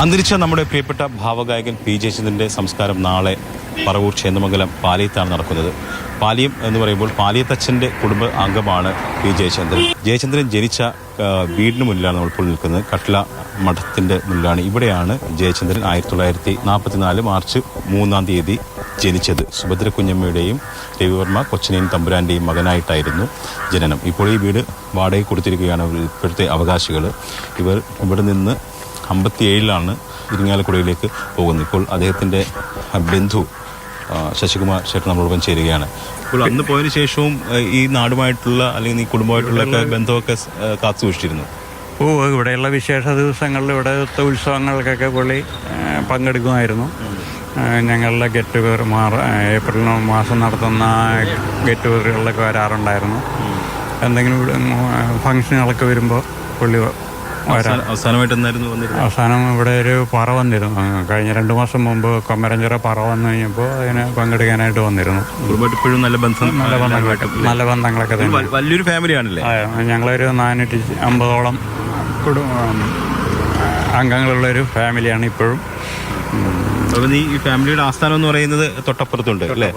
അന്തരിച്ച നമ്മുടെ പ്രിയപ്പെട്ട ഭാവഗായകൻ പി ജയചന്ദ്രൻ്റെ സംസ്കാരം നാളെ പറവൂർ ചേന്ദമംഗലം പാലിയത്താണ് നടക്കുന്നത്. പാലിയം എന്ന് പറയുമ്പോൾ പാലിയത്തച്ഛൻ്റെ കുടുംബ അംഗമാണ് പി ജയചന്ദ്രൻ. ജയചന്ദ്രൻ ജനിച്ച വീടിന് മുന്നിലാണ് നമ്മളിപ്പോൾ നിൽക്കുന്നത്. കട്ട്ല മഠത്തിൻ്റെ മുന്നിലാണ്. ഇവിടെയാണ് ജയചന്ദ്രൻ 1944 മാർച്ച് 3 ജനിച്ചത്. സുഭദ്ര കുഞ്ഞമ്മയുടെയും രവിവർമ്മ കൊച്ചിനെയും തമ്പുരാൻ്റെയും മകനായിട്ടായിരുന്നു ജനനം. ഇപ്പോൾ ഈ വീട് വാടകയ്ക്ക് കൊടുത്തിരിക്കുകയാണ് ഇപ്പോഴത്തെ അവകാശികൾ. ഇവർ ഇവിടെ നിന്ന് 57 ഇരിങ്ങാലക്കുടയിലേക്ക് പോകുന്നു. ഇപ്പോൾ അദ്ദേഹത്തിൻ്റെ ബന്ധു ശശികുമാർ ചേട്ടൻ നമ്മളോടൊപ്പം ചേരുകയാണ്. ഇപ്പോൾ അന്ന് പോയതിനു ശേഷവും ഈ നാടുമായിട്ടുള്ള അല്ലെങ്കിൽ ഈ കുടുംബമായിട്ടുള്ള ബന്ധമൊക്കെ കാത്തു സൂക്ഷിച്ചിരുന്നു. ഇവിടെയുള്ള വിശേഷ ദിവസങ്ങളിൽ ഇവിടുത്തെ ഉത്സവങ്ങൾക്കൊക്കെ പുള്ളി പങ്കെടുക്കുമായിരുന്നു. ഞങ്ങളുടെ ഗെറ്റ് ടുഗദർ ഏപ്രിൽ മാസം നടത്തുന്ന ഗെറ്റ് ടുഗദറുകളിലൊക്കെ വരാറുണ്ടായിരുന്നു. എന്തെങ്കിലും ഫംഗ്ഷനുകളൊക്കെ വരുമ്പോൾ പുള്ളി അവസാനം ഇവിടെ ഒരു പറ വന്നിരുന്നു. കഴിഞ്ഞ 2 മാസം മുമ്പ് കൊമരഞ്ചിറ പറ വന്നു കഴിഞ്ഞപ്പോൾ അതിന് പങ്കെടുക്കാനായിട്ട് വന്നിരുന്നു. ഇപ്പോഴും നല്ല ബന്ധങ്ങളൊക്കെ തന്നെ. വലിയൊരു ഫാമിലിയാണല്ലേ? ഞങ്ങളൊരു 450ഓളം അംഗങ്ങളുള്ളൊരു ഫാമിലിയാണ് ഇപ്പോഴും. ഈ ഫാമിലിയുടെ ആസ്ഥാനം എന്ന് പറയുന്നത് തൊട്ടപ്പുറത്തുണ്ട് അല്ലേ?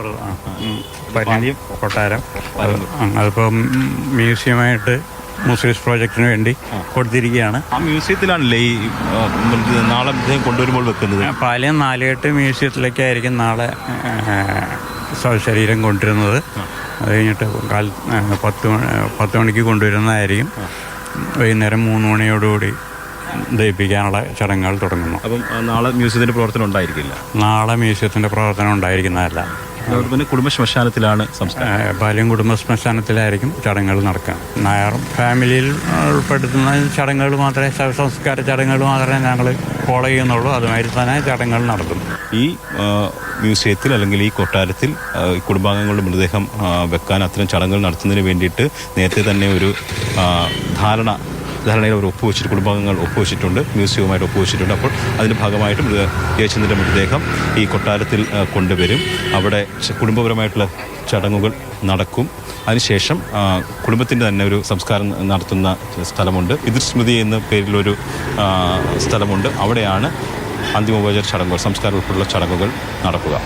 കൊട്ടാരം. അതിപ്പം മ്യൂസിയമായിട്ട് മുസ്ലിംസ് പ്രോജക്റ്റിന് വേണ്ടി കൊടുത്തിരിക്കുകയാണ്. ആ മ്യൂസിയത്തിലാണല്ലേ ഈ നാളെ കൊണ്ടുവരുമ്പോൾ വെക്കുന്നത്? പാലിയം 4-8 മ്യൂസിയത്തിലേക്കായിരിക്കും നാളെ ശരീരം കൊണ്ടുവരുന്നത്. അത് കഴിഞ്ഞിട്ട് 10 മണിക്ക് കൊണ്ടുവരുന്നതായിരിക്കും. വൈകുന്നേരം 3 മണിയോടുകൂടി ദഹിപ്പിക്കാനുള്ള ചടങ്ങുകൾ തുടങ്ങുന്നു. അപ്പം നാളെ മ്യൂസിയത്തിൻ്റെ പ്രവർത്തനം ഉണ്ടായിരിക്കില്ല? നാളെ മ്യൂസിയത്തിൻ്റെ പ്രവർത്തനം ഉണ്ടായിരിക്കുന്നതല്ല. കുടുംബ ശ്മശാനത്തിലാണ് സംസ്കാരം. പാലിയം കുടുംബ ശ്മശാനത്തിലായിരിക്കും ചടങ്ങുകൾ നടക്കുക. നായർ ഫാമിലിയിൽ ഉൾപ്പെടുത്തുന്ന ചടങ്ങുകൾ മാത്രമേ, ശവസംസ്കാര ചടങ്ങുകൾ മാത്രമേ ഞങ്ങൾ ഫോളോ ചെയ്യുന്നുള്ളൂ. അതുമാതിരി തന്നെ ചടങ്ങുകൾ നടത്തും. ഈ മ്യൂസിയത്തിൽ അല്ലെങ്കിൽ ഈ കൊട്ടാരത്തിൽ കുടുംബാംഗങ്ങളുടെ മൃതദേഹം വെക്കാൻ അത്തരം ചടങ്ങുകൾ നടത്തുന്നതിന് വേണ്ടിയിട്ട് നേരത്തെ തന്നെ ഒരു ധാരണയിൽ അവർ ഒപ്പുവെച്ചിട്ട് കുടുംബാംഗങ്ങൾ ഒപ്പുവെച്ചിട്ടുണ്ട്, മ്യൂസിയവുമായിട്ട് ഒപ്പുവെച്ചിട്ടുണ്ട്. അപ്പോൾ അതിൻ്റെ ഭാഗമായിട്ട് ജയചന്ദ്രൻ്റെ മൃതദേഹം ഈ കൊട്ടാരത്തിൽ കൊണ്ടുവരും. അവിടെ കുടുംബപരമായിട്ടുള്ള ചടങ്ങുകൾ നടക്കും. അതിനുശേഷം കുടുംബത്തിൻ്റെ തന്നെ ഒരു സംസ്കാരം നടത്തുന്ന സ്ഥലമുണ്ട്. പിതൃസ്മൃതി എന്ന പേരിലൊരു സ്ഥലമുണ്ട്. അവിടെയാണ് അന്തിമോപചാര ചടങ്ങുകൾ, സംസ്കാരം ഉൾപ്പെടെയുള്ള ചടങ്ങുകൾ നടക്കുക.